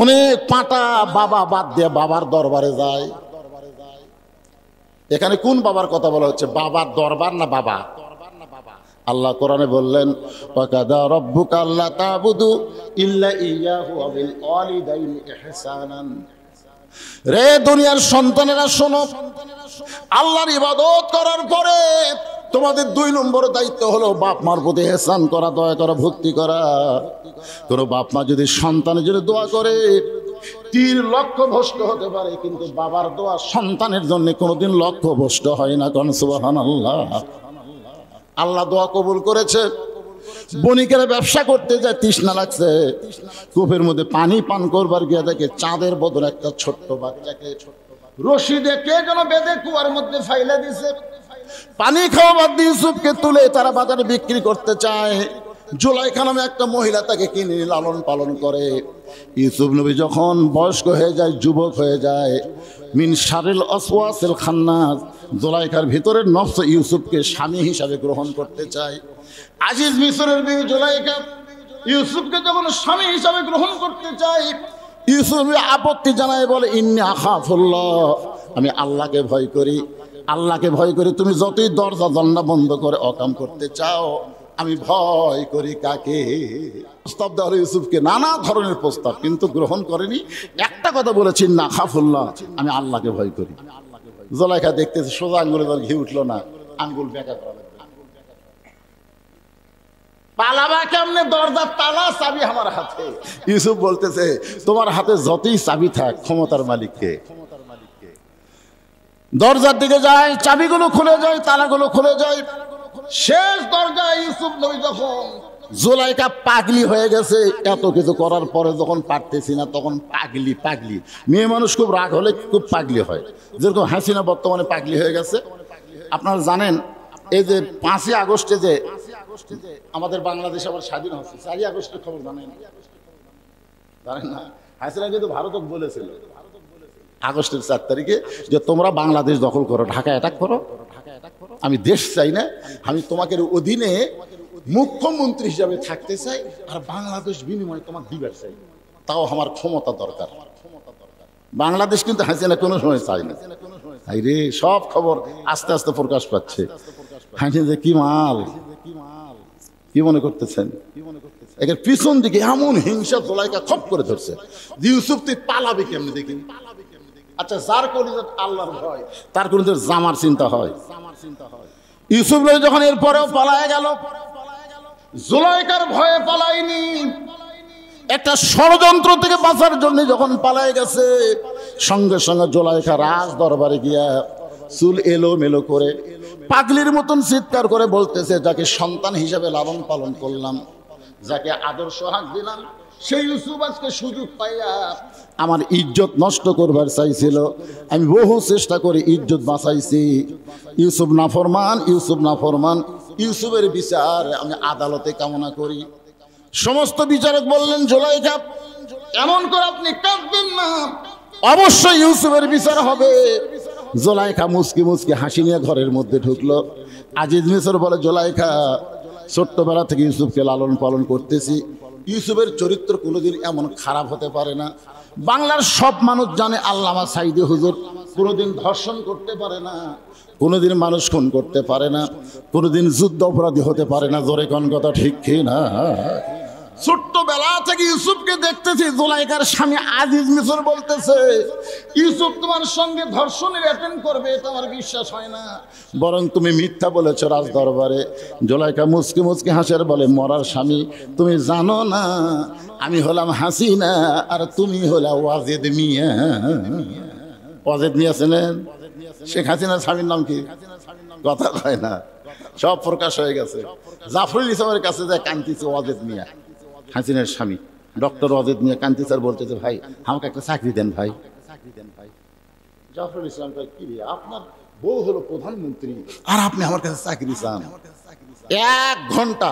অনেক পাটা বাবা বাদ দিয়ে বাবার দরবারে যায়। এখানে কোন বাবার কথা বলা হচ্ছে, বাবার দরবার না বাবা? আল্লাহ কোরআনে বললেন, ওয়াকাদা রাব্বুকা আল্লা তা'বুদু ইল্লা ইয়্যাহু ওয়া বিল ওয়ালিদাইনি ইহসানান। রে দুনিয়ার সন্তানেরা শোনো, আল্লাহর ইবাদত করার পরে তোমাদের 2 নম্বর দায়িত্ব হলো বাপ মার প্রতি ইহসান করা, দয়া করা, ভক্তি করা। কোনো বাপ মা যদি সন্তানের জন্য দোয়া করে তীর লক্ষ্য ভ্রষ্ট হতে পারে, কিন্তু বাবার দোয়া সন্তানের জন্য কোনোদিন লক্ষ্য ভ্রষ্ট হয় না। কোন সুবহানাল্লাহ। আল্লাহ দোয়া কবুল করেছে। বণিকেরা ব্যবসা করতে যায়, তৃষ্ণা লাগছে, কূপের মধ্যে পানি পান করবার গিয়ে দেখে চাঁদের বদলে একটা ছোট্ট বাচ্চাকে রশি দিয়ে কে যেন বেঁধে কুয়ার মধ্যে ফাইলা দিছে। পানি খাওয়া বাদ দিয়ে ইউসুফকে তুলে তারা বাজারে বিক্রি করতে চায়। জুলাইখা নামে একটা মহিলা তাকে কিনে লালন পালন করে। ইউসুফ নবী যখন বয়স্ক হয়ে যায়, যুবক হয়ে যায়, মিন শারিল আসওয়াসিল খান্নাস, জুলাইখার ভিতরের নফস ইউসুফকে স্বামী হিসাবে গ্রহণ করতে চায়। আজিজ মিসরের বিবি জুলাইখা ইউসুফকে যখন স্বামী হিসাবে গ্রহণ করতে চায়, ইউসুফ আপত্তি জানায়, বলে ইন্নী আখাফুল্লাহ, আমি আল্লাহকে ভয় করি, আল্লাহকে ভয় করি। তুমি যতই দরজা জানলা বন্ধ করে অকাম করতে চাও, আমি ভয় করি কাকে? প্রস্তাব দেওয়া হলো ইউসুফকে, নানা ধরনের প্রস্তাব, কিন্তু গ্রহণ করেনি। একটা কথা বলেছি, না খাফুল্লাহ, আমি আল্লাহকে ভয় করি। জুলাইখা দেখতেছে সোজা আঙ্গুলে ঘি উঠলো না, আঙ্গুল বেঁকা করা লাগবে। পালাবা কেমনে? দরজার তালা চাবি আমার হাতে। ইউসুফ বলতেছে, তোমার হাতে যতই চাবি থাক, ক্ষমতার মালিককে। দরজার দিকে যায়, চাবিগুলো খুলে যায়, তালাগুলো খুলে যায়। শেষ দরজায় ইউসুফ নবী যখন, জুলাইখা পাগলি হয়ে গেছে, এত কিছু করার পরে যখন পারতেছি না, তখন পাগলি পাগলি। মেয়ে মানুষ খুব রাগ হলে খুব পাগলি হয়, যেরকম হাসিনা বর্তমানে পাগলি হয়ে গেছে। আপনারা জানেন, এই যে 5ই আগস্টে যে আমাদের বাংলাদেশ আবার স্বাধীন হচ্ছে, 4ই আগস্টের খবর জানেন? জানেন না? হাসিনা কিন্তু ভারতক বলেছিল আগস্টের 4 তারিখে যে তোমরা বাংলাদেশ দখল করো, ঢাকা অ্যাটাক করো, আমি দেশ চাই না, আমি তোমাদের অধীনে মুখ্যমন্ত্রী হিসাবে থাকতে চাই, আর বাংলাদেশ বিনিময়ে তোমার দিবার চাই, তাও আমার ক্ষমতা দরকার। বাংলাদেশ কিন্তু হাসিনা কোনো সময় চাই না। এই রে, সব খবর আস্তে আস্তে প্রকাশ পাচ্ছে। হাসিনা কি মাল, কি মনে করতেছেন? এর পিছন দিকে এমন হিংসা জুলাইখা খপ করে ধরছে, ইউসুফ তুই পালাবি কেমনি দেখি। আচ্ছা, যার কলিজাত আল্লাহর ভয়, তার কলিজাত জামার চিন্তা হয়। ইউসুফ নবী যখন এরপরেও পালায় গেল, জুলাইখার ভয়ে পালায়নি, একটা ষড়যন্ত্র থেকে বাঁচার জন্য যখন পালায় গেছে, সঙ্গে সঙ্গে জুলাইখা রাজ দরবারে গিয়া চুল এলো মেলো করে পাগলির মতন চিৎকার করে বলতেছে, যাকে সন্তান হিসাবে লালন পালন করলাম, যাকে আদর্শ হাক দিলাম, সেই ইউসুফ আজকে সুযোগ পাইয়া আমার ইজ্জত নষ্ট করবার চাইছিল। আমি বহু চেষ্টা করে ইজ্জত বাঁচাইছি। ইউসুফ নাফরমান, ইউসুফ নাফরমান, ইউসুফের বিচার আমি আদালতে কামনা করি। সমস্ত বিচারক বললেন, জুলাইখা এমন করে আপনি কাঁদবেন না, অবশ্যই ইউসুফের বিচার হবে। জুলাইখা মুচকি মুচকি হাসি নিয়ে ঘরের মধ্যে ঢুকলো। আজিজ মিসর বলে, জুলাইখা ছোট্টবেলা থেকে ইউসুফকে লালন পালন করতেছি, ইউসুফের চরিত্র কোনোদিন এমন খারাপ হতে পারে না। বাংলার সব মানুষ জানে আল্লামা সাইদি হুজুর কোনোদিন ধর্ষণ করতে পারে না, কোনোদিন মানুষ খুন করতে পারে না, কোনোদিন যুদ্ধ অপরাধী হতে পারে না। জোরে কোন কথা ঠিক কি না? ছোট্টবেলা থেকে ইউসুফকে দেখতেছি। জুলাইখার স্বামী আজিজ মিসর বলতেছে, ইউসুফ তোমার সঙ্গে ধর্ষণের অ্যাটেন্ড করবে, এটা আমার বিশ্বাস হয় না, বরং তুমি মিথ্যা বলেছ রাজ দরবারে। জুলাইখা মুচকি মুচকি হাসের বলে, মরার স্বামী তুমি জানো না আমি হলাম হাসিনা, আর তুমি হলা ওয়াজেদ মিয়া। ওয়াজেদ মিয়া চেনেন? শেখ হাসিনার স্বামীর নাম কি? কথা কয় না, সব প্রকাশ হয়ে গেছে। জাফরুল ইসলামের কাছে যায় কান্তিছে ওয়াজেদ মিয়া, হাসিনার স্বামী ডক্টর ওয়াজেদ মিয়া। কান্তি স্যার বলতেছে, ভাই আমাকে একটা চাকরি দেন ভাই। জাফরুল ইসলাম কয়, কি রে, আপনার বউ হলো প্রধানমন্ত্রী আর আপনি আমার কাছে চাকরি চান? 1 ঘন্টা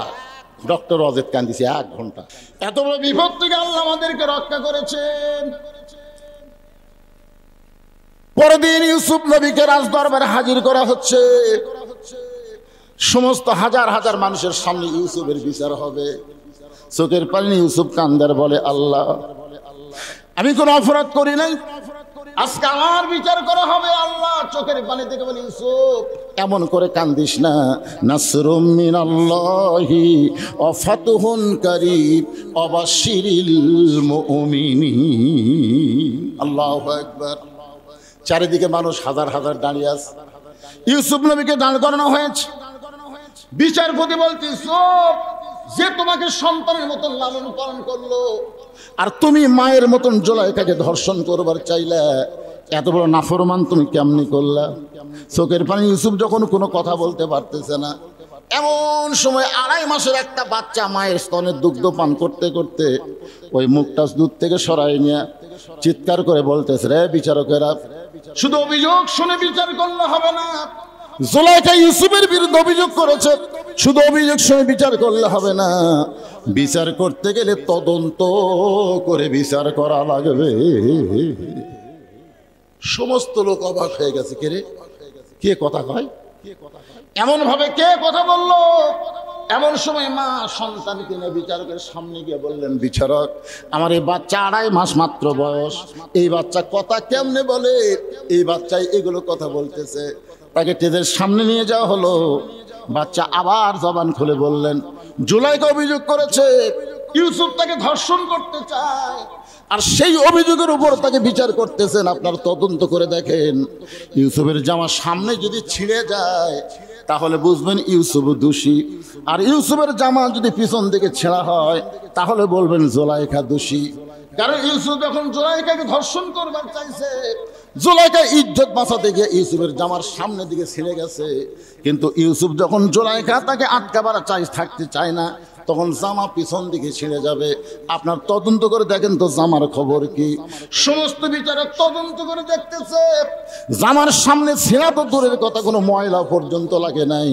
ডক্টর ওয়াজেদ কান্দিছে, 1 ঘন্টা। এত বড় বিপদ থেকে আল্লাহ আমাদেরকে রক্ষা করেছেন। পরের দিন ইউসুফ নবীকে রাজ দরবারে হাজির করা হচ্ছে। সমস্ত হাজার হাজার মানুষের সামনে ইউসুফের বিচার হবে। চোখের পানি ইউসুফ কান্দার বলে, আল্লাহ আমি কোনো অপরাধ করি নাই, আজকে আমার বিচার করা হবে। আল্লাহ চোখের পানি থেকে বলি, ইউসুফ এমন করে কান্দিস না, নাসরুম মিনাল্লাহি ওয়া ফাতহুন কারীব ওয়া বাশশিরিল মুমিনিন। আল্লাহু আকবার। চারিদিকে মানুষ হাজার হাজার দাঁড়িয়ে আছে। ইউসুফ নবীকে দাঁড় করানো হয়েছে। বিচারপতি বলতে, ইউসুফ যে তোমাকে সন্তানের মতন লালন পালন করলো, আর তুমি মায়ের মতন জুলাইখাকে ধর্ষণ করবার চাইলে, এত বড় নাফরমান তুমি কেমনি করলা? চোখের পানি ইউসুফ যখন কোনো কথা বলতে পারতেছে না, এমন সময় 2.5 মাসের একটা বাচ্চা মায়ের স্তনের দুগ্ধ পান করতে করতে ওই মুখটা দুধ থেকে সরাই নিয়ে চিৎকার করে বলতেছে, রে বিচারকেরা, শুধু অভিযোগ শুনে বিচার করলে হবে না। জুলাইখা ইউসুফের বিরুদ্ধে অভিযোগ করেছে, শুধু অভিযোগ শুনে বিচার করলে হবে না, বিচার করতে গেলে তদন্ত করে বিচার করা লাগবে। সমস্ত লোক অবাক হয়ে গেছে, কে রে, কে কথা কয়, এমন ভাবে কে কথা বললো? এমন সময় মা সন্তানকে নিয়ে বিচারকের সামনে গিয়ে বললেন, বিচারক, আমার এই বাচ্চা 2.5 মাস মাত্র বয়স, এই বাচ্চা কথা কেমনে বলে? এই বাচ্চাই এগুলো কথা বলতেছে। তাকে টেজের সামনে নিয়ে যাওয়া হলো। বাচ্চা আবার জবান খুলে বললেন, জুলাইখা অভিযোগ করেছে ইউসুফ তাকে ধর্ষণ করতে চায়, আর সেই অভিযোগের উপর তাকে বিচার করতেছেন। আপনার তদন্ত করে দেখেন, ইউসুফের জামা সামনে যদি ছিঁড়ে যায় তাহলে বুঝবেন ইউসুফ দোষী, আর ইউসুফের জামা যদি পিছন দিকে ছেঁড়া হয় তাহলে বলবেন জুলাইখা দোষী। কারণ ইউসুফ যখন জুলাইখাকে ধর্ষণ করবার চাইছে, জুলাইখা ইজ্জত বাঁচাতে গিয়ে ইউসুফের জামার সামনের দিকে ছিঁড়ে গেছে, কিন্তু ইউসুফ যখন জুলাইখা তাকে আটকাবার থাকতে চায় না, তখন জামা পিছন দিকে ছিঁড়ে যাবে। আপনার তদন্ত করে দেখেন তো জামার খবর কি? সমস্ত বিচারক তদন্ত করে দেখতেছে, জামার সামনে ছিঁড়া তো দূরের কথা, কোনো ময়লা পর্যন্ত লাগে নাই,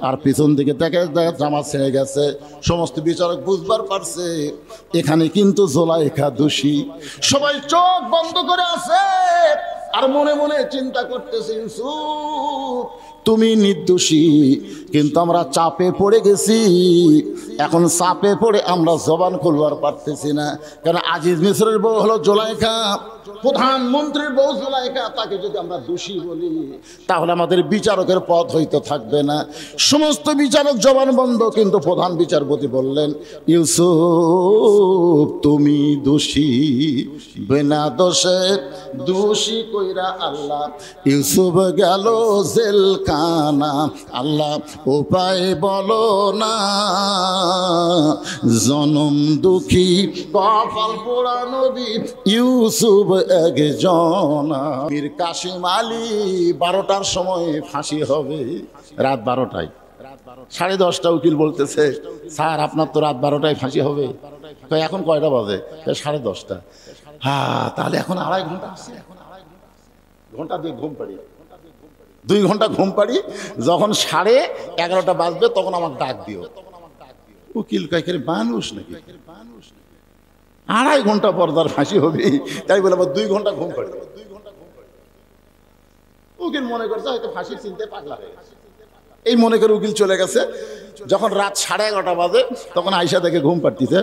আর পিছন দিকে দেখে জামা ছিঁড়ে গেছে। সমস্ত বিচারক বুঝবার পারছে এখানে কিন্তু জুলাইখা দোষী। সবাই চোখ বন্ধ করে আছে আর মনে মনে চিন্তা করতেছে, ইউসুফ তুমি নির্দোষী, কিন্তু আমরা চাপে পড়ে গেছি। এখন চাপে পড়ে আমরা জবান খুলবার পারতেছি না, কারণ আজিজ মিসরের বউ হলো জুলাইখা, প্রধানমন্ত্রীর বউ জুলাইখা। তাকে যদি আমরা দোষী বলি তাহলে আমাদের বিচারকের পথ হইতে থাকবে না। সমস্ত বিচারক জবান বন্ধ, কিন্তু প্রধান বিচারপতি বললেন, ইউসুফ তুমি দোষী, বিনা দোষে দোষী কইরা আল্লাহ ইউসুফ গেল জেলখানা। আল্লাহ উপায় বলো না, জনম দুঃখী কপাল পোড়া নবী ইউসুফ একজন। মীর কাসিম আলী 12টার সময় ফাঁসি হবে, রাত 12টায়। 10:30 উকিল বলতেছে, স্যার আপনার তো রাত 12টায় ফাঁসি হবে। এখন কয়টা বাজে? 10:30। হ্যাঁ, তাহলে এখন 2.5 ঘন্টা আছে। ঘন্টা দিয়ে ঘুম পাড়ি, 2 ঘন্টা ঘুম পাড়ি, যখন 11:30 বাজবে তখন আমার ডাক দিও। উকিল কাইকের মানুষ নাকি? 2.5 ঘন্টা পর তার ফাঁসি হবে, তাই বলে আবার 2 ঘন্টা ঘুম পাড়ি। উকিল মনে করছে হয়তো ফাঁসির চিন্তায় পাগলা হয়ে গেছে, এই মনে করে উকিল চলে গেছে। যখন রাত 11:30 বাজে তখন আয়সা দেখে ঘুম পাড়তিছে,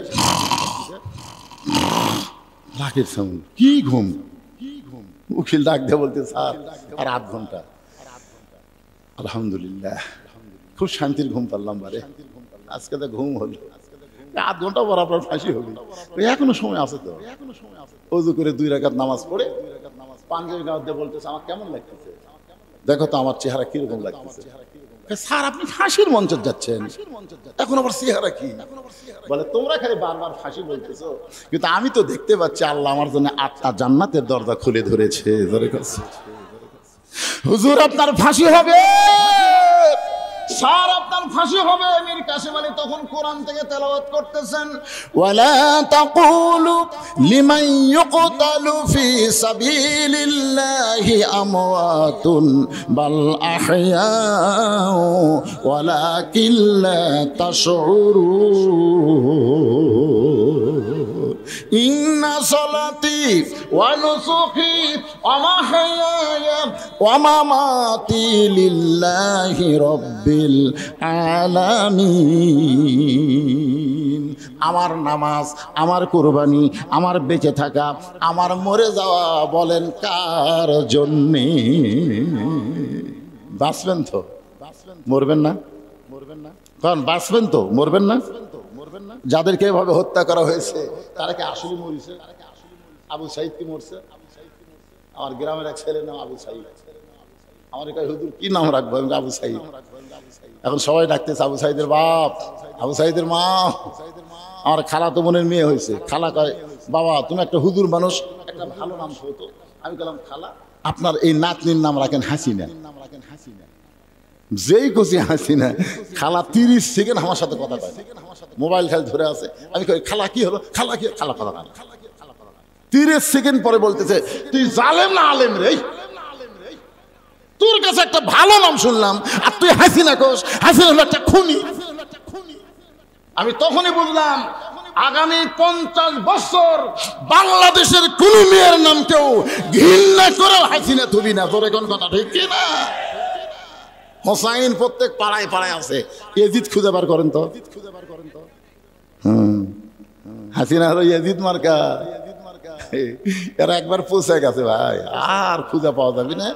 লাখের সাউন্ড, কি ঘুম? উকিল ডাক দিয়ে বলতে, স্যার আর 8 ঘন্টা। আলহামদুলিল্লাহ, খুব শান্তির ঘুম পারলাম বারে, আজকে তো ঘুম হলো। 8 ঘন্টা পর আপনার ফাঁসি হবে, এখনো সময় আছে তো। ওযু করে 2 রাকাত নামাজ পড়ে পাঞ্জাবি গাঁও দিয়ে বলতেছে, আমার কেমন লাগতেছে? দেখো তো আমার চেহারা কিরকম লাগতেছে। স্যার আপনি ফাঁসির মঞ্চে যাচ্ছেন, এখন আবার চেহারা কি? বলে তোমরা খালি বারবার ফাঁসি বলতেছো, কিন্তু আমি তো দেখতে পাচ্ছি আল্লাহ আমার জন্য 8টা জান্নাতের দরজা খুলে ধরেছে। হুজুর আপনার ফাঁসি হবে, স্যার আপনার ফাঁসি হবে। মীর কাসিম আলী তখন কোরআন থেকে তেলাওয়াত করতেছেন, ওয়ালা তাকুলু লিমান ইউকতালু ফি সাবিলিল্লাহি আমওয়াতুন বাল আহইয়াউ ওয়ালাকিন লা তাশউরুন। ইন্না সালাতি ওয়া নুসুকি ওয়া মাহইয়ায়া ওয়া মামাতি লিল্লাহি রাব্বিল লিল আলামিন। আমার নামাজ, আমার কুরবানি, আমার বেঁচে থাকা, আমার মরে যাওয়া বলেন কার জন্যে? বাঁচবেন তো, মরবেন না? কারণ বাঁচবেন তো, মরবেন না? যাদেরকে এভাবে হত্যা করা হয়েছে তারা কি আসলে মরেছে? আবু সাইদ কি মরছে? আমার গ্রামের এক ছেলের নাম আবু সাইদ। আমার কাছে হুজুর কি নাম রাখবো? আমি আবু সাইদ। এখন সবাই ডাকতেছে আবু সাইদের বাপ, আবু সাইদের মা। আমার খালা তো বোনের মেয়ে হয়েছে। খালা কয়, বাবা তুমি একটা হুজুর মানুষ, একটা ভালো নাম হতো। আমি বললাম, খালা আপনার এই নাতনির নাম রাখেন হাসিনা। যেই খুশি হাসিনা। খালা 30 সেকেন্ড আমার সাথে কথা কয়, মোবাইল খালি ধরে আছে। আমি কই, খালা কি হলো? খালা কি? খালা কথা না। 30 সেকেন্ড পরে বলতেছে, তুই জালেম না আলেম রে? তোর কাছে একটা ভালো নাম শুনলাম আর তুই হাসিনা কোস। হাসিনা হলো একটা খুনি। আমি তখনই বুঝলাম আগামী 50 বছর বাংলাদেশের কোন মেয়ের নাম কেউ ঘৃণা করে হাসিনা থুবি না। তোর এখন কথা ঠিক কি না? হোসাইন প্রত্যেক পাড়ায় পাড়ায় আছে। এজিদ খুঁজে বার করেন তো। হাসিনা হলো এজিদ মার্কা। এরা একবার পৌঁছে গেছে ভাই, আর খুঁজে পাওয়া যাবে না।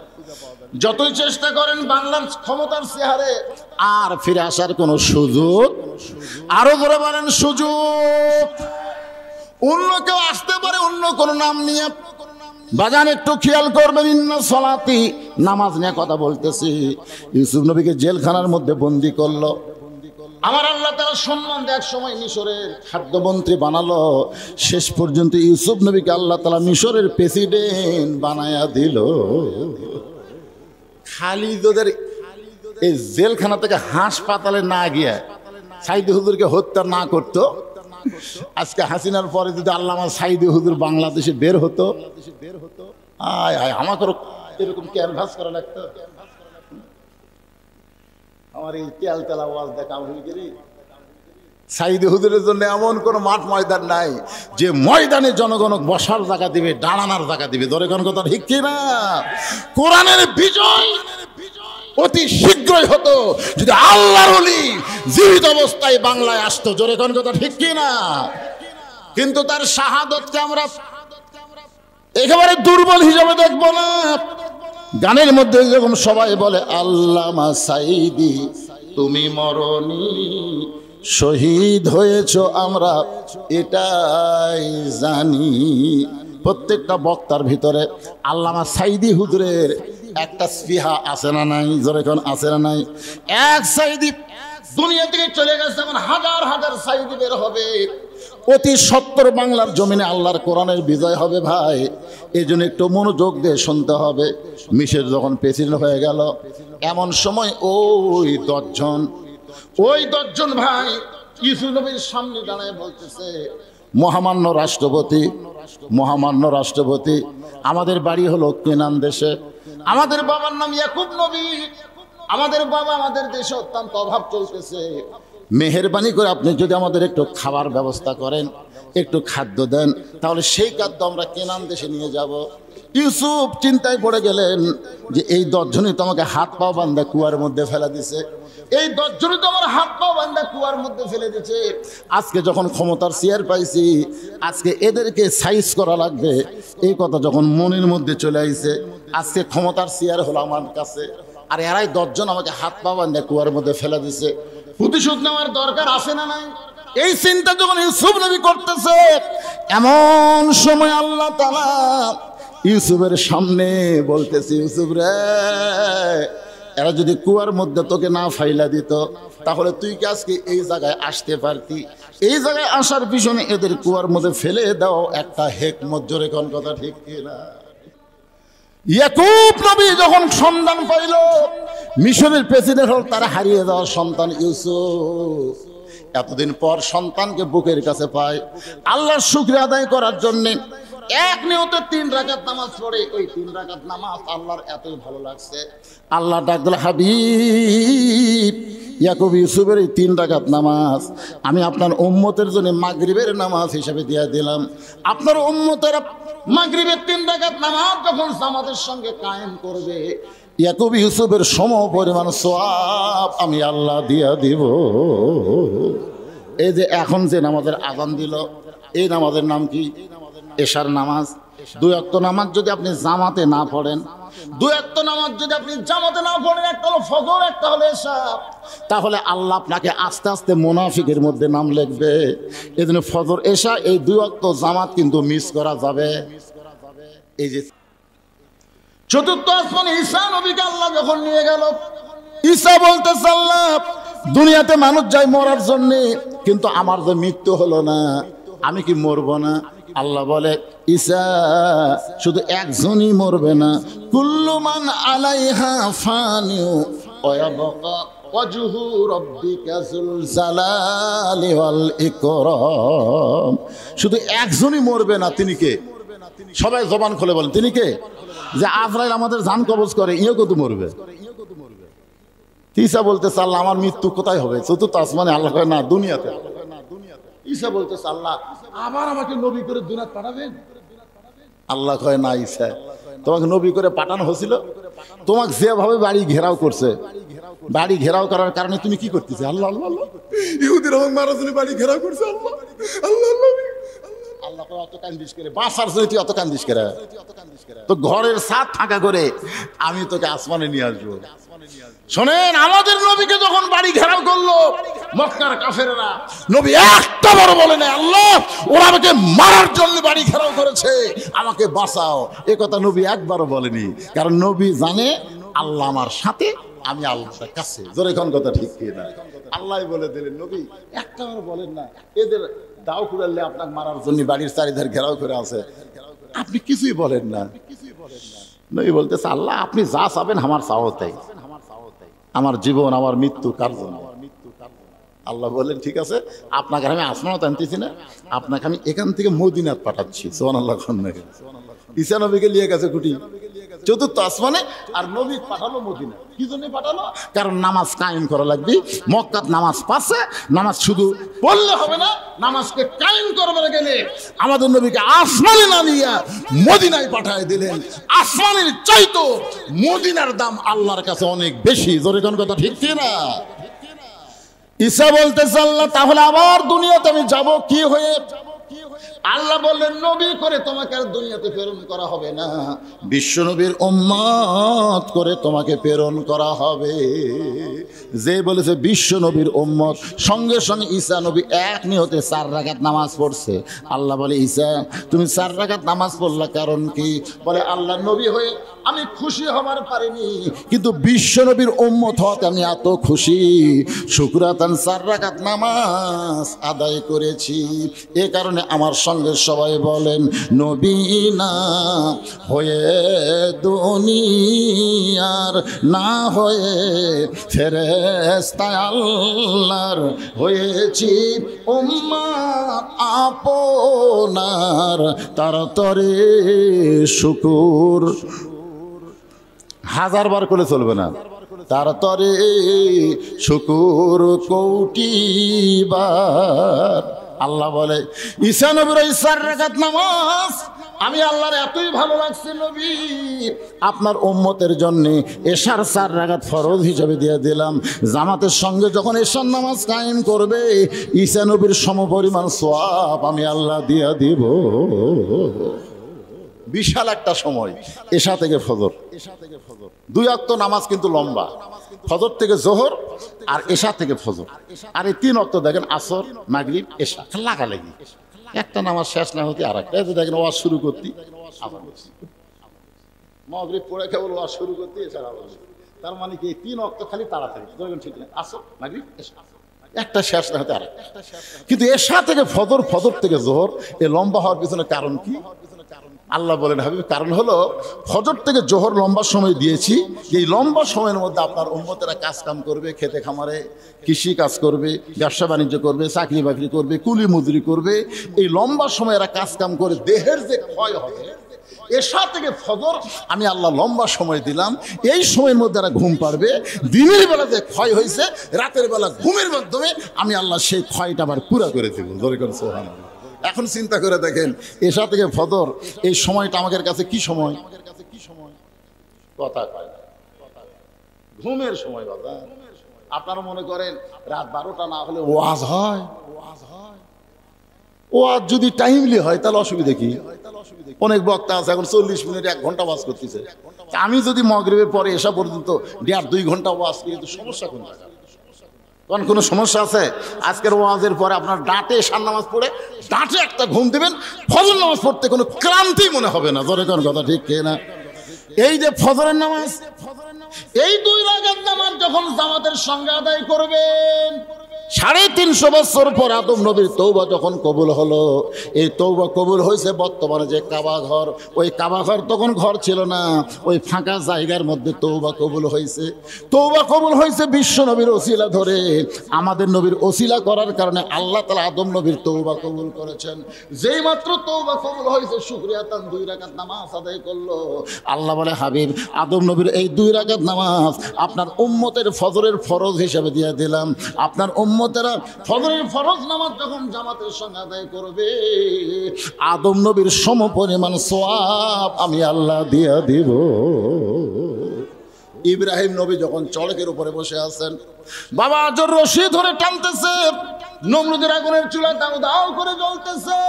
যতই চেষ্টা করেন বাংলার ক্ষমতার চেহারে আর ফিরে আসার কোন সুযোগ, আরো ধরে বলেন সুযোগ। অন্য কেউ আসতে পারে অন্য কোন নাম নিয়ে। বাজান একটু খেয়াল করবেন, ইন্না সলাতি, নামাজ নিয়ে কথা বলতেছি। ইউসুফ নবীকে জেলখানার মধ্যে বন্দি করলো। আমার আল্লাহ তাআলা সম্মান এক সময় মিশরের খাদ্যমন্ত্রী বানালো। শেষ পর্যন্ত ইউসুফ নবীকে আল্লাহ তাআলা মিশরের প্রেসিডেন্ট বানায়া দিল। খালি তোদের এই জেলখানা থেকে হাসপাতালে না গিয়ে সাইদি হুজুরকে হত্যা না করতো, আজকে হাসিনার পরে যদি আল্লামা সাইদি হুজুর বাংলাদেশে বের হতো, আয় আয় আমাকেও এরকম ক্যানভাস করা লাগতো। আমার এই তেল তেলা ওয়াজ দেখা হয়ে গেলি। সাইদি হুজুরের জন্য এমন কোন মাঠ ময়দান নাই যে ময়দানে জনগণ বসার জায়গা দিবে, দাঁড়ানোর জায়গা দিবে। ধরে কোন কথা ঠিক কিনা? কোরআনের বিজয় অতি শীঘ্রই হতো যদি আল্লাহর ওলি জীবিত অবস্থায় বাংলায় আসতো। জোরে কোন কথা ঠিক কিনা? কিন্তু তার শাহাদতকে আমরা একেবারে দুর্বল হিসাবে দেখবো না। গানের মধ্যে যখন সবাই বলে আল্লামা সাইদি তুমি মরনি, শহীদ হয়েছ আমরা এটাই জানি। প্রত্যেকটা বক্তার ভিতরে আল্লামা সাইদি হুজুরের একটা স্পৃহা আছে না নাই? জোরে কোন আছে না নাই? এক সাইদি দুনিয়া থেকে চলে গেছে, এখন হাজার হাজার সাইদি বের হবে। অতি সত্তর বাংলার জমিনে আল্লাহর কোরআনের বিজয় হবে ভাই। এই জন্য একটু মনোযোগ দিয়ে শুনতে হবে। মিশর যখন প্রেসিডেন্ট হয়ে গেল, এমন সময় ওই 10 জন ভাই ইউসুফ নবীর সামনে দাঁড়ায় বলতেছে, মহামান্য রাষ্ট্রপতি, আমাদের বাড়ি হলো কেনান দেশে, আমাদের বাবার নাম ইয়াকুব নবী, আমাদের বাবা আমাদের দেশে অত্যন্ত অভাব চলতেছে। মেহেরবানি করে আপনি যদি আমাদের একটু খাবার ব্যবস্থা করেন, একটু খাদ্য দেন, তাহলে সেই খাদ্য আমরা কেনান দেশে নিয়ে যাব। ইউসুফ চিন্তায় পড়ে গেলেন যে এই 10 জনই তো আমাকে হাত পা বান্ধা কুয়ার মধ্যে ফেলা দিছে। এই 10 জনই তো আমার হাত পা বান্ধা কুয়ার মধ্যে ফেলে দিচ্ছে। আজকে যখন ক্ষমতার চেয়ার পাইছি, আজকে এদেরকে সাইজ করা লাগবে। এই কথা যখন মনের মধ্যে চলে আইছে, আজকে ক্ষমতার চেয়ার হলো আমার কাছে, আর এরাই 10 জন আমাকে হাত পা বান্ধা কুয়ার মধ্যে ফেলে দিছে। প্রতিশোধ নেওয়ার দরকার আছে না নাই? এই চিন্তা যখন ইউসুফ নবী করতেছে, এমন সময় আল্লাহ তাআলা ইউসুফের সামনে বলতেছে, ইউসুফ রে, এরা যদি কুয়ার মধ্যে তোকে না ফাইলা দিত, তাহলে তুই কি আজকে এই জায়গায় আসতে পারতি? এই জায়গায় আসার পিছনে এদের কুয়ার মধ্যে ফেলে দাও একটা হিকমত। জোরে কোন কথা ঠিক কিনা? ইয়াকুব নবী যখন সন্ধান পাইল মিশরের প্রেসিডেন্ট হল তারা হারিয়ে যাওয়ার সন্তান ইউসুফ, এতদিন পর সন্তানকে বুকের কাছে পায়। আল্লাহর শুকরিয়া আদায় করার জন্য এক নিয়তে 3 রাকাত নামাজ পড়ে। ওই 3 রাকাত নামাজ আল্লাহর এতই ভালো লাগছে, আল্লাহ ডাক দিল, হাবিব ইয়াকুব ইউসুফের এই 3 রাকাত নামাজ আমি আপনার উম্মতের জন্য মাগরিবের নামাজ হিসেবে দিয়ে দিলাম। আপনার উম্মতেরা মাগরিবের 3 রাকাত নামাজ যখন জামাতের সঙ্গে কায়েম করবে, ইয়াকুব ইউসুফের সম পরিমাণ সওয়াব আমি আল্লাহ দিয়া দিব। এই যে এখন যে নামাজের আযান দিল, এই নামাজের নাম কি? এশার নামাজ। 2 ওয়াক্ত নামাজ যদি আপনি জামাতে না পড়েন, 2 ওয়াক্ত নামাজ যদি আপনি জামাতে না পড়েন, একটা হলো ফজর, একটা হলো এশা, তাহলে আল্লাহ আপনাকে আস্তে আস্তে মুনাফিকের মধ্যে নাম লিখবে। এজন্য ফজর এশা এই 2 ওয়াক্ত জামাত কিন্তু মিস করা যাবে। এই যে চতুর্থ আসমানে ঈসা নবীকে আল্লাহ যখন নিয়ে গেল, ঈসা বলতেছে আল্লাহ, দুনিয়াতে মানুষ যায় মরার জন্য, কিন্তু আমার যে মৃত্যু হলো না, আমি কি মরবো না? আল্লাহ বলে, ঈসা শুধু একজনই মরবে না, কুল্লু মান আলাইহা ফানিউ ওয়া ইয়াবকা ওয়াজহু রাব্বিকা যুল জালালি ওয়াল ইকরাম। শুধু একজনই মরবে না, তিনি কে? সবাই জবান খুলে বলেন, তিনি কে? যে আজরাইল আমাদের জান কবজ করে, ইও কত মরবে। ঈসা বলতেছে আল্লাহ, আমার মৃত্যু কোথায় হবে? চতুর্থ আসমানে। আল্লাহ কয় না, দুনিয়াতে। ঈসা বলতেছে আল্লাহ, আবার আমাকে নবী করে দুনিয়াতে পাঠাবেন? আল্লাহ কয় না ঈসা, তোমাকে নবী করে পাঠানো হয়েছিল, তোমাকে যেভাবে বাড়ি ঘেরাও করছে, বাড়ি ঘেরাও করার কারণে তুমি কি করতেছে? আল্লাহ আল্লাহ আল্লাহ, ইহুদিরা আমাকে মারার জন্য বাড়ি ঘেরাও করছে। আল্লাহ আল্লাহ আল্লাহ। আল্লাহ কয় অত কান্দিস করে, বাঁচার জন্য তুই অত কান্দিস করে? তো ঘরের ছাদ ফাঁকা করে আমি তোকে আসমানে নিয়ে আসবো। শোনেন, আমাদের নবীকে যখন বাড়ি ঘেরাও করলো মক্কার কাফেররা, নবী একটা বড় বলে না আল্লাহ ওরা আমাকে মারার জন্য বাড়ি ঘেরাও করেছে, আমাকে বাঁচাও। এ কথা নবী একবারও বলেনি, কারণ নবী জানে আল্লাহ আমার সাথে, আমি আল্লাহর কাছে। জোরে কোন কথা ঠিক কি না? আল্লাহ বলে দিলেন, নবী একটাবার বলেন না এদের দাও কুড়ালে আপনাকে মারার জন্য বাড়ির চারিধার ঘেরাও করে আছে, আপনি কিছুই বলেন না। নবী বলতেছে আল্লাহ আপনি যা চাবেন আমার চাও তাই, আমার জীবন আমার মৃত্যু কার জন্য? আল্লাহ বললেন ঠিক আছে, আপনাকে আমি আসমানে আনতেছি না, আপনাকে আমি এখান থেকে মদিনাত পাঠাচ্ছি। সুবহানাল্লাহ। ঈসা নবীকে নিয়ে গেছে কুটি চতুর্থ আসমানে, আর নবী পাঠালো মদিনা। কি জন্য পাঠালো? কারণ নামাজ কায়েম করা লাগবে। মক্কাত নামাজ পাচ্ছে, নামাজ শুধু পড়লে হবে না, নামাজকে কায়েম করবার গেলে আমাদের নবীকে আসমানে না নিয়ে মদিনায় পাঠায় দিলেন। আসমানের চাইতো মদিনার দাম আল্লাহর কাছে অনেক বেশি। জোরে কোন কথা ঠিক কি না? ঈসা বলতেছে আল্লাহ তাহলে আবার দুনিয়াতে আমি যাব কি হয়ে? আল্লাহ বললেন নবী করে তোমাকে আর দুনিয়াতে প্রেরণ করা হবে না, বিশ্ব নবীর উম্মত করে তোমাকে প্রেরণ করা হবে। যে বলেছে বিশ্ব নবীর উম্মত, সঙ্গে সঙ্গে ঈসা নবী এক নিয়তে 4 রাকাত নামাজ পড়ছে। আল্লাহ বলে ঈসা তুমি 4 রাকাত নামাজ পড়লা কারণ কি? বলে আল্লাহ নবী হয়ে আমি খুশি হবার পারিনি, কিন্তু বিশ্ব নবীর উম্মত হতে আমি এত খুশি, শুকরাতান 4 রাকাত নামাজ আদায় করেছি। এ কারণে আমার সঙ্গে সবাই বলেন নবী না হয়ে দুনিয়ার, না হয়ে ফেরেশতা আল্লাহর হয়েছি উম্মত আপনার, তার তরে শুকুর। 1000 বার করে চলবে না, তার তরে শুকুর কৌটিবার। আল্লাহ বলে ঈসা নবীর 4 রাকাত নামাজ আমি আল্লাহর এতই ভালো লাগছে নবী, আপনার উম্মতের জন্য এশার 4 রাকাত ফরজ হিসেবে দিয়ে দিলাম। জামাতের সঙ্গে যখন এশার নামাজ কায়েম করবে ঈসা নবীর সমপরিমাণ সওয়াব আমি আল্লাহ দিয়া দিব। বিশাল একটা সময় এশা থেকে ফজর, 2 ওয়াক্ত নামাজ কিন্তু লম্বা, ফজর থেকে জোহর আর এশা থেকে ফজর। আর এই 3 ওয়াক্ত দেখেন আসর মাগরিব এশা লাগালাগি, একটা নামাজ শেষ না হতে আর একটা। দেখেন ওয়াজ শুরু করতে মাগরিব পড়ে কেবল ওয়াজ শুরু করতে এশা, তার মানে কি 3 ওয়াক্ত খালি তাড়াতাড়ি ঠিক না, আসর মাগরিব এশা, একটা শেষ না হতে আর একটা। কিন্তু এশা থেকে ফজর, ফজর থেকে জোহর এ লম্বা হওয়ার পিছনে কারণ কি? আল্লাহ বলেন হাবিব কারণ হলো ফজর থেকে জোহর লম্বা সময় দিয়েছি, এই লম্বা সময়ের মধ্যে আপনার উম্মতেরা কাজ কাম করবে, খেতে খামারে কৃষি কাজ করবে, ব্যবসা বাণিজ্য করবে, চাকরি বাকরি করবে, কুলি মজুরি করবে। এই লম্বা সময় এরা কাজ কাম করে দেহের যে ক্ষয় হবে, এশা থেকে ফজর আমি আল্লাহ লম্বা সময় দিলাম। এই সময়ের মধ্যে এরা ঘুম পারবে, দিনের বেলা যে ক্ষয় হয়েছে রাতের বেলা ঘুমের মাধ্যমে আমি আল্লাহ সেই ক্ষয়টা আবার পুরা করে দেবো। জোরে করে সুবহানাল্লাহ। এখন চিন্তা করে দেখেন এশা থেকে ফজর এই সময়টা আমাদের কাছে কি সময়? কথা কয় ঘুমের সময় বাবা। আপনারা মনে করেন রাত 12টা না হলে ওয়াজ হয়? ওয়াজ যদি টাইমলি হয় তাহলে অসুবিধা কি? অনেক বক্তা আছে এখন 40 মিনিট 1 ঘন্টা ওয়াজ করতেছে। আমি যদি মাগরিবের পরে এসা পর্যন্ত 1.5-2 ঘন্টা ওয়াজ করি তো সমস্যা কোন জায়গায়? কোনো সমস্যা আছে? আজকের ওয়াজের পরে আপনার ডাঁটে এশার নামাজ পড়ে ডাঁটে একটা ঘুম দেবেন, ফজর নামাজ পড়তে কোনো ক্লান্তি মনে হবে না। জোরে কোন কথা ঠিক না? এই যে ফজরের নামাজ, এই 2 রাকাত নামাজ যখন জামাতের সঙ্গে আদায় করবেন, 350 বছর পর আদম নবীর তওবা যখন কবুল হলো, এই তওবা কবুল হয়েছে বর্তমানে যে কাবা ঘর, ওই কাবা ঘর তখন ঘর ছিল না, ওই ফাঁকা জায়গার মধ্যে তওবা কবুল হয়েছে। তওবা কবুল হয়েছে বিশ্ব নবীর ওসিলা ধরে, আমাদের নবীর ওসিলা করার কারণে আল্লাহ তাআলা আদম নবীর তওবা কবুল করেছেন। যেই মাত্র তওবা কবুল হয়েছে শুকরিয়াতান 2 রাকাত নামাজ আদায় করলো। আল্লাহ বলে, হাবিব আদম নবীর এই 2 রাকাত নামাজ আপনার উম্মতের ফজরের ফরজ হিসেবে দিয়ে দিলাম। আপনার উম্মতেরা ফজরের ফরজ নামাজ যখন জামাতের সঙ্গে আদায় করবে, আদম নবীর সমপরিমাণ সওয়াব আমি আল্লাহ দিয়ে দিব। ইব্রাহিম নবী যখন চড়কের উপরে বসে আছেন, বাবা আজর রশি ধরে টানতেছে, নমরুদের আগুনের চুলা দাও দাও করে জ্বলতেছে।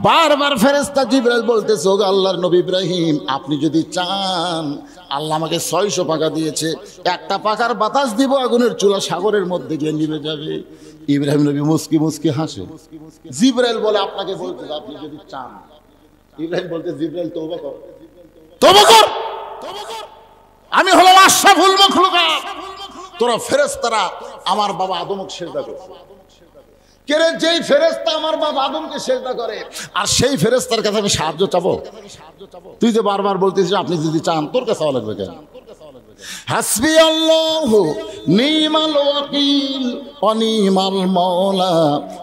বারবার ফেরেশতা জিবরাইল বলতেছে, ওগো আল্লাহর নবী ইব্রাহিম, আপনি যদি চান, আল্লাহ আমাকে 600 পাকা দিয়েছে, একটা পাকার বাতাস দিব, আগুনের চুলা সাগরের মধ্যে গিয়ে নিভে যাবে। ইব্রাহিম নবী মুস্কি মুস্কি হাসে। জিবরাইল বলে, আপনাকে বলতে, আপনি যদি চান। ইব্রাহিম বলতে, জিবরাইল তওবা কর, তওবা কর, আমি হলাম আশরাফুল মাখলুকাত, তোরা ফেরেশতারা আমার বাবা আদমকে সিজদা করছে। কেরে যেই ফেরেশতা আমার বাবা আদমকে সিজদা করে, আর সেই ফেরেশতার কাছে আমি সাহায্য চাবো? তুই যে বারবার বলতেছিস আপনি যদি চান, তোর কাছে চাওয়া লাগবে কেন? হাসবি আল্লাহু নিমাল ওয়াকিল ওয়া নিমাল মাওলা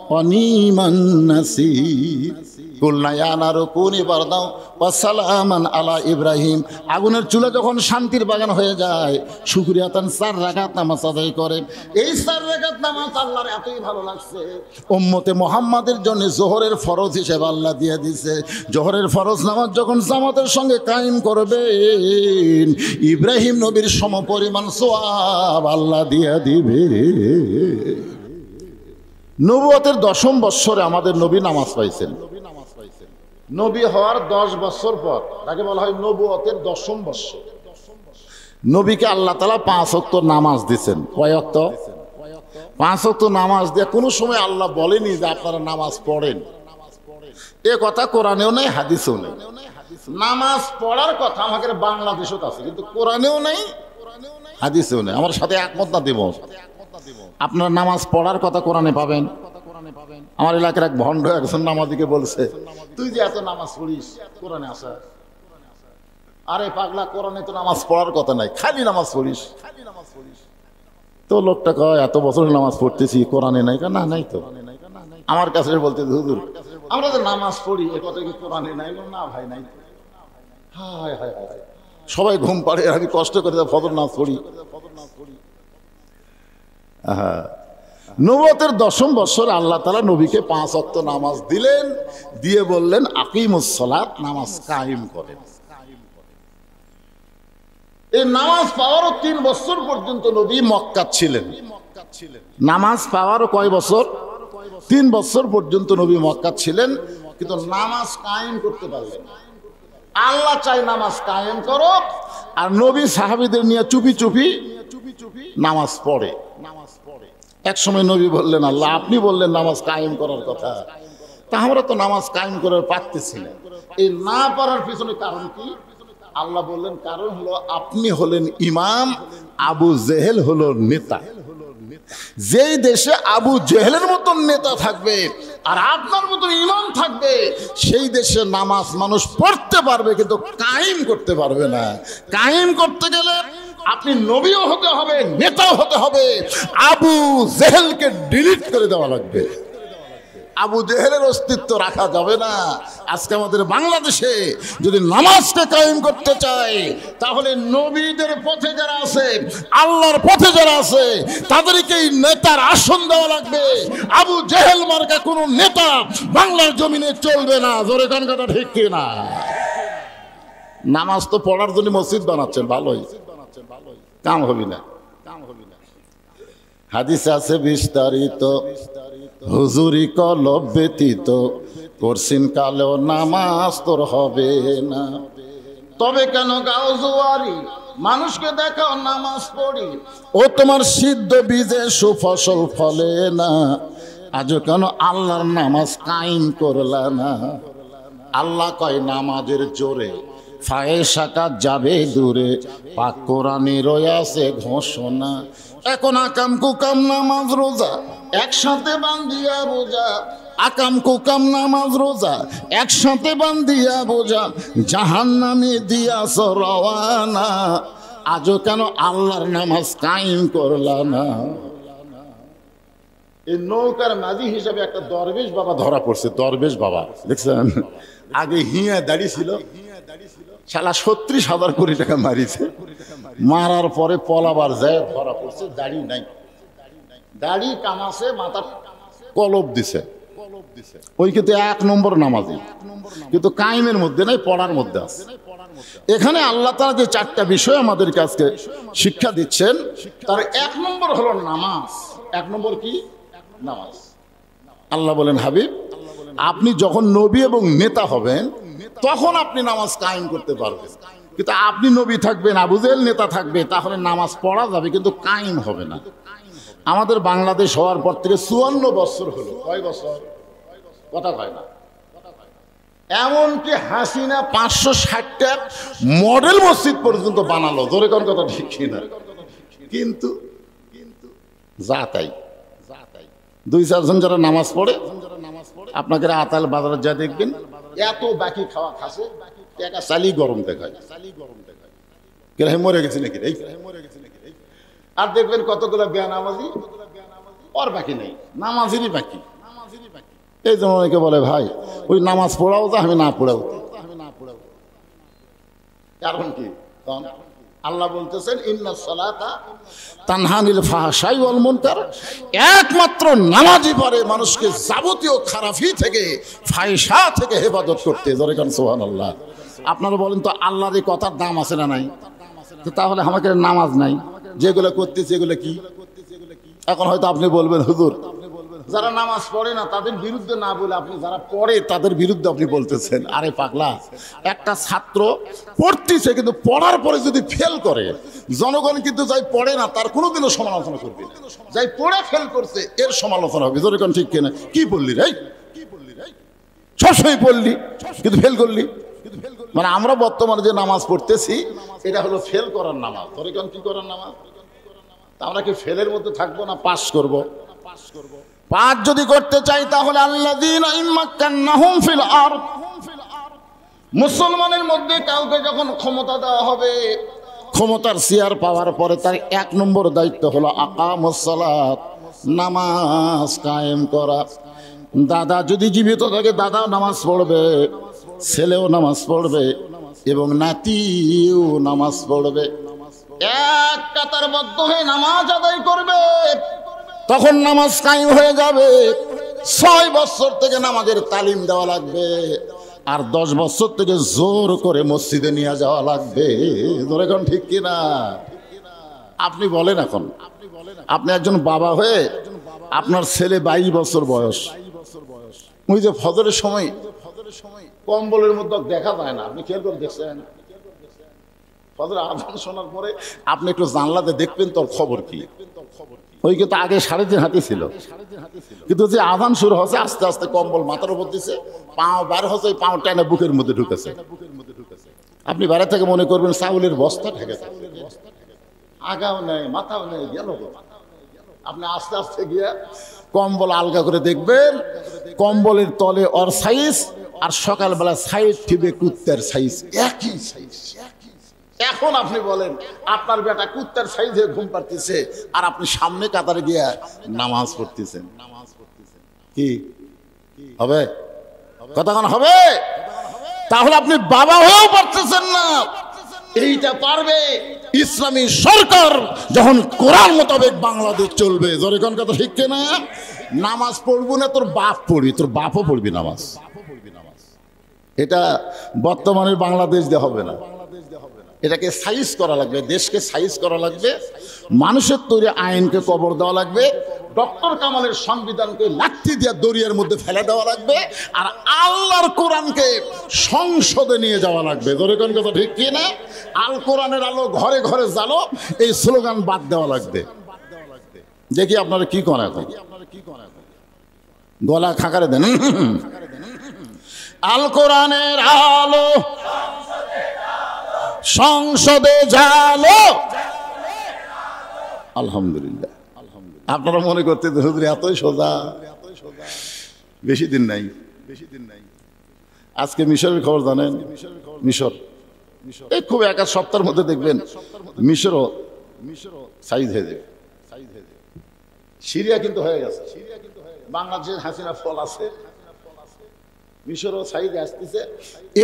ওয়া নিমান নাসির। কুলনা ইয়া নারু কুনি বারদাও ওয়া সালামান আলা ইব্রাহিম। আগুনের চুলা যখন শান্তির বাগান হয়ে যায়, শুকরিয়াতান 4 রাকাত নামাজ আদায় করেন। এই 4 রাকাত নামাজ আল্লাহর এতই ভালো লাগছে, উম্মতে মুহাম্মাদের জন্য জোহরের ফরজ হিসেবে আল্লাহ দিয়ে দিয়েছে। জোহরের ফরজ নামাজ যখন জামাতের সঙ্গে কায়েম করবেন, ইব্রাহিম নবীর সমপরিমাণ সওয়াব আল্লাহ দিয়ে দিবে। নবুয়তের 10ম বৎসরে আমাদের নবী নামাজ পাইছেন। নবী হওয়ার 10 বছর পর তাকে বলা হয় নবুয়তের 10ম বৎসর। নবীকে আল্লাহ তাআলা 5 ওয়াক্ত নামাজ দিয়েছেন। কয় ওয়াক্ত? 5 ওয়াক্ত নামাজ দিয়ে কোনো সময় আল্লাহ বলেনি যে আপনারা নামাজ পড়েন। এ কথা কোরআনেও নেই, হাদিসেও নেই। নামাজ পড়ার কথা আমাদের বাংলাদেশেও আছে, কিন্তু কোরআনেও নেই, হাদিসেও নেই। আমার সাথে একমত না দেব? আপনার নামাজ পড়ার কথা কোরআনে পাবেন। আমার এলাকার এক ভণ্ড একজন নামাজিকে বলছে, তুই যে এত নামাজ পড়িস, কোরআনে আসা? আরে পাগলা, কোরআনে তো নামাজ পড়ার কথা নাই, খালি নামাজ পড়িস। তো লোকটা কয়, এত বছর নামাজ পড়তেছি, কোরআনে নাই? না, নাই তো। আমার কাছে বলতে, হুজুর আমরা যে নামাজ পড়ি, এ কথা কি কোরআনে নাই? না ভাই, নাই। হায় হায় হায়, সবাই ঘুম পাড়ে, আমি কষ্ট করে ফজর নামাজ পড়ি। নবুয়তের 10ম বৎসরে আল্লাহ তাআলা নবীকে 5 ওয়াক্ত নামাজ দিলেন, দিয়ে বললেন আকিমুস সালাত, নামাজ কায়েম করেন। এই নামাজ পাওয়ারও 3 বছর পর্যন্ত নবী মক্কা ছিলেন। নামাজ পাওয়ারও কয় বছর? 3 বছর পর্যন্ত নবী মক্কা ছিলেন, কিন্তু নামাজ কায়েম করতে পারলেন না। আল্লাহ চাই নামাজ কায়েম করো, আর নবী সাহাবীদের নিয়ে চুপি চুপি নামাজ পড়ে। এক সময় নবী বললেন, আল্লাহ আপনি বললেন নামাজ কায়েম করার কথা, তা আমরা তো নামাজ কায়েম করার পারতেছি না। এই না পারার পিছনে কারণ কি? আল্লাহ বললেন, কারণ হলো আপনি হলেন ইমাম, আবু জেহেল হলো নেতা। যেই দেশে আবু জেহেলের মতন নেতা থাকবে আর আপনার মতন ইমাম থাকবে, সেই দেশে নামাজ মানুষ পড়তে পারবে, কিন্তু কায়েম করতে পারবে না। কায়েম করতে গেলে আপনি নবীও হতে হবে, নেতাও হতে হবে। আবু জেহেলকে ডিলিট করে দেওয়া লাগবে। আবু জেহেলের অস্তিত্ব রাখা যাবে না। আজকে আমাদের বাংলাদেশে যদি নামাজকে কায়েম করতে চায়, তাহলে নবীদের পথে যারা আছে, আল্লাহর পথে যারা আছে, তাদেরকেই নেতার আসন দেওয়া লাগবে। আবু জেহেল মার্কা কোনো নেতা বাংলার জমিনে চলবে না। জোরে গান গাটা ঠিক কিনা? নামাজ তো পড়ার জন্য মসজিদ বানাচ্ছেন, ভালোই, কাম হবি না। হাদিসে আছে বিস্তারিত, হুজুরি কলব ব্যতীত করছিন কালেও নামাজ তোর হবে না। তবে কেন গাও জোয়ারি, মানুষকে দেখাও নামাজ পড়ি, ও তোমার সিদ্ধ বীজে সুফসল ফলে না। আজও কেন আল্লাহর নামাজ কায়েম করলা না? আল্লাহ কয় নামাজের জোরে ফায়েশাকা যাবে দূরে, পাক কোরআনে রয়েছে ঘোষণা। এখন আকাম কুকাম নামাজ রোজা একসাথে বান্ধিয়া বোঝা, আকাম কুকাম নামাজ রোজা একসাথে বান্ধিয়া বোঝা, জাহান্নামে দিয়াছ রওয়ানা। আজও কেন আল্লাহর নামাজ কায়েম করলা না? এই নৌকার মাঝি হিসাবে একটা দরবেশ বাবা ধরা পড়ছে। দরবেশ বাবা দেখছেন, আগে হিয়া দাড়ি ছিল, শালা ৩৬,০০০ কোটি টাকা মারিছে, মারার পরে পলাবার যায় ধরা পড়ছে, দাড়ি নাই, দাড়ি কামাছে, মাথার কলব দিছে। ওই কিন্তু ১ নম্বর নামাজি, কিন্তু কায়েমের মধ্যে নাই, পড়ার মধ্যে আছে। এখানে আল্লাহ তাআলা যে ৪টা বিষয় আমাদের কাছে শিক্ষা দিচ্ছেন, তার ১ নম্বর হলো নামাজ। ১ নম্বর কি? নামাজ। আল্লাহ বলেন, হাবিব আপনি যখন নবী এবং নেতা হবেন তখন আপনি নামাজ কায়েম করতে পারবেন, কিন্তু আপনি নবী থাকবেন, আবু জেহেল নেতা থাকবে, তাহলে নামাজ পড়া যাবে কিন্তু কায়েম হবে না। আমাদের বাংলাদেশ হওয়ার পর থেকে ৫৪ বছর হলো। কয় বছর? কথা কয় না। এমনকি হাসিনা ৫৬০টা মডেল মসজিদ পর্যন্ত বানালো, জোরে কোন কথা ঠিক কিনা? কিন্তু যা তাই ২-৪ জন যারা নামাজ পড়ে, আপনাকে আতাল বাজারে যা দেখবেন এত বাকি খাওয়া খাসে, টাকা চালি গরম দেখায়, মরে গেছে নাকি, আর দেখবেন কতগুলো বেনামাজি, ওর বাকি নেই, নামাজেরই বাকি। এই জন্য অনেকে বলে ভাই ওই নামাজ পড়াও তো, আমি না পড়াও। কারণ কি? আল্লাহ বলতেছেন ইন্নাস সালাতা তানহা আনিল ফাহশাই ওয়াল মুনকার, একমাত্র নামাজই পারে মানুষকে যাবতীয় খারাপি থেকে, ফাহিশা থেকে হেফাজত করতে। জোরে কান সুবহানাল্লাহ। আপনারা বলেন তো আল্লাহর এই কথার দাম আছে না নাই? তো তাহলে আমাকে নামাজ নাই, যেগুলো করতেছে এগুলো কি? এখন হয়তো আপনি বলবেন হুজুর যারা নামাজ পড়ে না তাদের বিরুদ্ধে না বলে আপনি যারা পড়ে তাদের বিরুদ্ধে আপনি বলতেছেন। আরে পাগলা, একটা ছাত্র পড়তেছে কিন্তু পড়ার পরে যদি ফেল করে, জনগণ কিন্তু যাই পড়ে না তার কোনোদিনও সমালোচনা করবে না, যাই পড়ে ফেল করছে এর সমালোচনা হবে। জনগণ ঠিক কিনা? কি বললি রে, সবসময় পড়লি কিন্তু ফেল করলি। মানে আমরা বর্তমানে যে নামাজ পড়তেছি এটা হলো ফেল করার নামাজ। জনগণ কি করার নামাজ? আমরা কি ফেলের মধ্যে থাকবো না পাস করব? পাঁচ যদি করতে চাই তাহলে আল্লাযীনা ইম্মাক্কান্নাহুম ফিল আরদ, মুসলমানের মধ্যে কাউকে যখন ক্ষমতা দেওয়া হবে, ক্ষমতার চেয়ার পাওয়ার পরে তার ১ নম্বর দায়িত্ব হলো আকামুস সালাত, নামাজ কায়েম করা। দাদা যদি জীবিত থাকে দাদাও নামাজ পড়বে, ছেলেও নামাজ পড়বে এবং নাতিও নামাজ পড়বে, এক কাতারবদ্ধ হয়ে নামাজ আদায় করবে, তখন নামাজ কায়েম হয়ে যাবে। ৬ বছর থেকে নামাজের তালিম দেওয়া লাগবে, আর ১০ বছর থেকে জোর করে মসজিদে নিয়ে যাওয়া লাগবে। ধরে এখন ঠিক কিনা? আপনি বলেন, এখন আপনি একজন বাবা হয়ে আপনার ছেলে ২২ বছর বয়স, ওই যে ফজরের সময় কম্বলের মধ্যে দেখা যায় না, আপনি খেয়াল করে দেখছেন? ফজরের আযান শোনার পরে আপনি একটু জানলাতে দেখবেন তোর খবর কি। ওই কিন্তু আগে ৩.৫ হাতি ছিল, কিন্তু যে আযান শুরু হচ্ছে আস্তে আস্তে কম্বল মাথার উপর দিছে, পাও বার হচ্ছে, পাও টানে বুকের মধ্যে ঢুকেছে। আপনি বাইরে থেকে মনে করবেন চাউলের বস্তা ঢেকেছে, আগাও নেই মাথাও নেই, গেল। আপনি আস্তে আস্তে গিয়ে কম্বল আলগা করে দেখবেন কম্বলের তলে ওর সাইজ আর সকালবেলা সাইড ঠিবে কুত্তার সাইজ, একই সাইজ। এখন আপনি বলেন আপনার বেটা কুত্তার সাইজে ঘুম পাড়তেছে আর আপনি সামনে কাতারে গিয়ে নামাজ পড়তেছেন, কি হবে? কতক্ষণ হবে? তাহলে আপনি বাবা হয়েও পারতেছেন না। এইটা পারবে ইসলামী সরকার যখন কোরআন মোতাবেক বাংলাদেশ চলবে। জোরেখন কথা ঠিক না? নামাজ পড়বো না তোর বাপ পড়বি, তোর বাপও পড়বি নামাজ। এটা বর্তমানের বাংলাদেশ দিয়ে হবে না। এটাকে সাইজ করা লাগবে, দেশকে সাইজ করা লাগবে, মানুষের তৈরি আইনকে কবর দেওয়া লাগবে, ডক্টর কামালের সংবিধানকে লাঠি দিয়ে দরিয়ার মধ্যে ফেলে দেওয়া লাগবে, আর আল্লাহর কোরআনকে সংসদে নিয়ে যাওয়া লাগবে। ধরে কোন কথা ঠিক কি না? আল কোরআনের আলো ঘরে ঘরে জ্বালো, এই স্লোগান বাদ দেওয়া লাগবে। দেখি আপনারা কি করেন এখন, গলা খাকারে দেন। আল কোরআনের আলো সংসদে জ্বালো। আলহামদুলিল্লাহ। আপনারা মনে করতে হুজুর এতই সোজা, বেশি দিন নাই। আজকে মিশরের খবর জানেন? মিশর এই খুব এক সপ্তাহের মধ্যে দেখবেন মিশরও সাইজ হয়ে যাবে। সিরিয়া কিন্তু হয়ে গেছে, বাংলাদেশের হাসিনা ফল আছে, মিশরও সাইডে আসতেছে।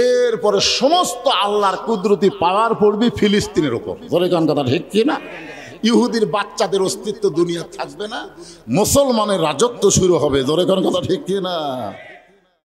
এরপরে সমস্ত আল্লাহর কুদরতি পাওয়ার পড়বে ফিলিস্তিনের উপর। ধরে কোন কথা ঠিক কি না? ইহুদির বাচ্চাদের অস্তিত্ব দুনিয়া থাকবে না, মুসলমানের রাজত্ব শুরু হবে। ধরে কোন কথা ঠিক কি না?